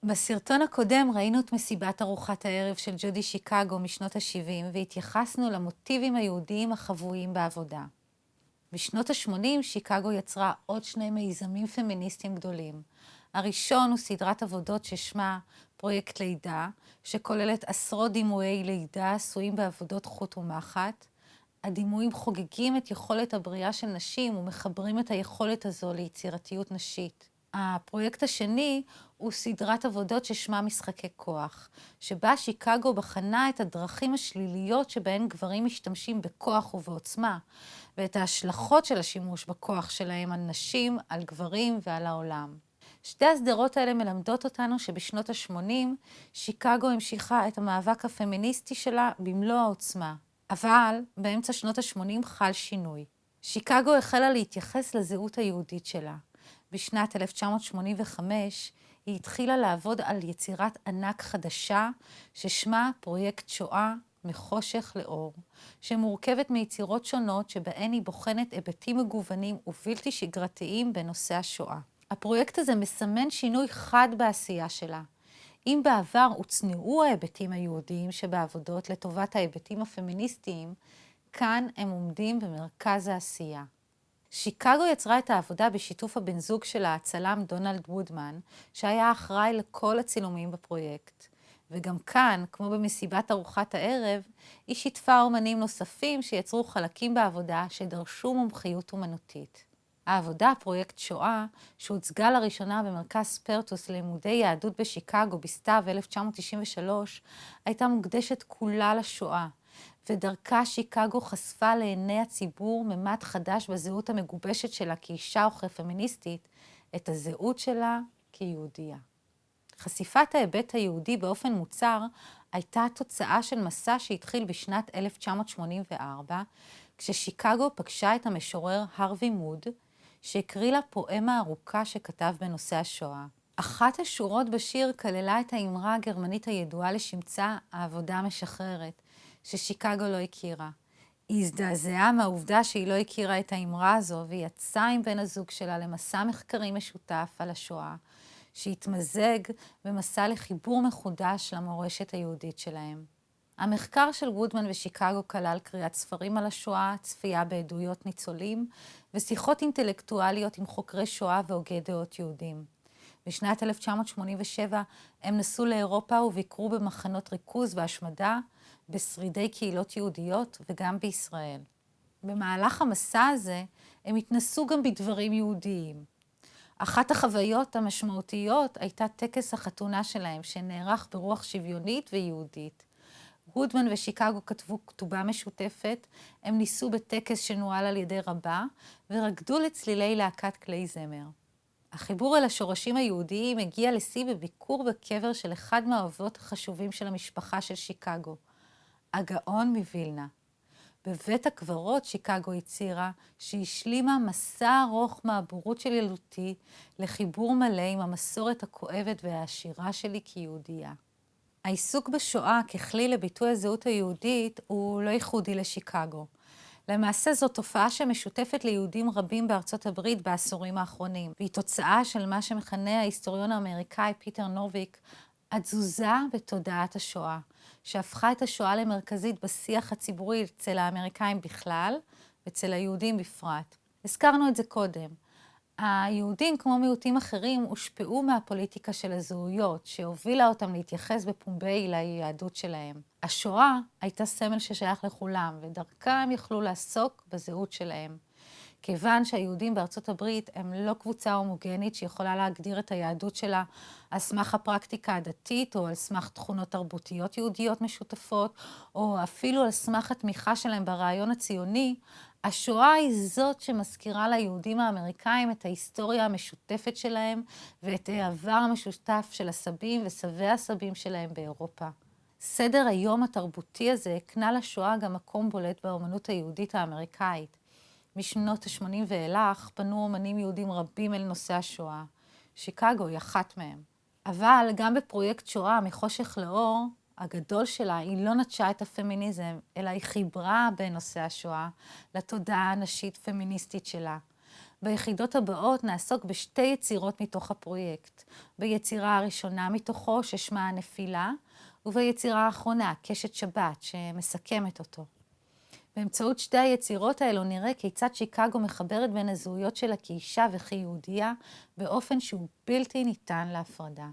בסרטון הקודם ראינו את מסיבת ארוחת הערב של ג'ודי שיקגו משנות ה-70 והתייחסנו למוטיבים היהודיים החבויים בעבודה. בשנות ה-80 שיקגו יצרה עוד שני מיזמים פמיניסטיים גדולים. הראשון הוא סדרת עבודות ששמה פרויקט לידה, שכוללת עשרות דימויי לידה עשויים בעבודות חוט ומחט. הדימויים חוגגים את יכולת הבריאה של נשים ומחברים את היכולת הזו ליצירתיות נשית. הפרויקט השני הוא סדרת עבודות ששמה משחקי כוח, שבה שיקגו בחנה את הדרכים השליליות שבהן גברים משתמשים בכוח ובעוצמה, ואת ההשלכות של השימוש בכוח שלהם על נשים, על גברים ועל העולם. שתי הסדרות האלה מלמדות אותנו שבשנות ה-80 שיקגו המשיכה את המאבק הפמיניסטי שלה במלוא העוצמה. אבל באמצע שנות ה-80 חל שינוי. שיקגו החלה להתייחס לזהות היהודית שלה. בשנת 1985 היא התחילה לעבוד על יצירת ענק חדשה ששמה פרויקט שואה מחושך לאור, שמורכבת מיצירות שונות שבהן היא בוחנת היבטים מגוונים ובלתי שגרתיים בנושא השואה. הפרויקט הזה מסמן שינוי חד בעשייה שלה. אם בעבר הוצנעו ההיבטים היהודיים שבעבודות לטובת ההיבטים הפמיניסטיים, כאן הם עומדים במרכז העשייה. שיקגו יצרה את העבודה בשיתוף הבן זוג שלה, הצלם דונלד וודמן, שהיה אחראי לכל הצילומים בפרויקט. וגם כאן, כמו במסיבת ארוחת הערב, היא שיתפה אומנים נוספים שיצרו חלקים בעבודה שדרשו מומחיות אומנותית. העבודה, פרויקט שואה, שהוצגה לראשונה במרכז ספרטוס ללימודי יהדות בשיקגו בסתיו 1993, הייתה מוקדשת כולה לשואה, ודרכה שיקגו חשפה לעיני הציבור ממד חדש בזהות המגובשת שלה כאישה וכפמיניסטית, את הזהות שלה כיהודייה. חשיפת ההיבט היהודי באופן מוצר הייתה תוצאה של מסע שהתחיל בשנת 1984, כששיקגו פגשה את המשורר הרווי מוד, שהקריא לה פואמה ארוכה שכתב בנושא השואה. אחת השורות בשיר כללה את האמרה הגרמנית הידועה לשמצה העבודה המשחררת, ששיקגו לא הכירה. היא הזדעזעה מהעובדה שהיא לא הכירה את האמרה הזו, והיא יצאה עם בן הזוג שלה למסע מחקרי משותף על השואה, שהתמזג במסע לחיבור מחודש למורשת היהודית שלהם. המחקר של וודמן ושיקגו כלל קריאת ספרים על השואה, צפייה בעדויות ניצולים, ושיחות אינטלקטואליות עם חוקרי שואה והוגי דעות יהודים. בשנת 1987 הם נסעו לאירופה וביקרו במחנות ריכוז והשמדה, בשרידי קהילות יהודיות וגם בישראל. במהלך המסע הזה הם התנסו גם בדברים יהודיים. אחת החוויות המשמעותיות הייתה טקס החתונה שלהם, שנערך ברוח שוויונית ויהודית. וודמן ושיקגו כתבו כתובה משותפת, הם ניסו בטקס שנוהל על ידי רבה, ורקדו לצלילי להקת כלי זמר. החיבור אל השורשים היהודיים הגיע לשיא בביקור בקבר של אחד מהאבות החשובים של המשפחה של שיקגו, הגאון מווילנה. בבית הקברות שיקגו הצהירה שהשלימה מסע ארוך מהבורות של ילדותי לחיבור מלא עם המסורת הכואבת והעשירה שלי כיהודייה. העיסוק בשואה ככלי לביטוי הזהות היהודית הוא לא ייחודי לשיקגו. למעשה זו תופעה שמשותפת ליהודים רבים בארצות הברית בעשורים האחרונים, והיא תוצאה של מה שמכנה ההיסטוריון האמריקאי פיטר נורוויק, התזוזה בתודעת השואה, שהפכה את השואה למרכזית בשיח הציבורי אצל האמריקאים בכלל, ואצל היהודים בפרט. הזכרנו את זה קודם. היהודים, כמו מיעוטים אחרים, הושפעו מהפוליטיקה של הזהויות, שהובילה אותם להתייחס בפומבי ליהדות שלהם. השואה הייתה סמל ששייך לכולם, ודרכם יכלו לעסוק בזהות שלהם. כיוון שהיהודים בארצות הברית הם לא קבוצה הומוגנית שיכולה להגדיר את היהדות שלה על סמך הפרקטיקה הדתית, או על סמך תכונות תרבותיות יהודיות משותפות, או אפילו על סמך התמיכה שלהם ברעיון הציוני, השואה היא זאת שמזכירה ליהודים האמריקאים את ההיסטוריה המשותפת שלהם, ואת העבר המשותף של הסבים וסבי הסבים שלהם באירופה. סדר היום התרבותי הזה הקנה לשואה גם מקום בולט באמנות היהודית האמריקאית. משנות ה-80 ואילך פנו אומנים יהודים רבים אל נושא השואה. שיקגו היא אחת מהם. אבל גם בפרויקט שואה מחושך לאור, הגדול שלה, היא לא נטשה את הפמיניזם, אלא היא חיברה בנושא השואה לתודעה הנשית פמיניסטית שלה. ביחידות הבאות נעסוק בשתי יצירות מתוך הפרויקט. ביצירה הראשונה מתוכו ששמה הנפילה, וביצירה האחרונה, קשת שבת, שמסכמת אותו. באמצעות שתי היצירות האלו נראה כיצד שיקגו מחברת בין הזהויות שלה כאישה וכיהודייה, באופן שהוא בלתי ניתן להפרדה.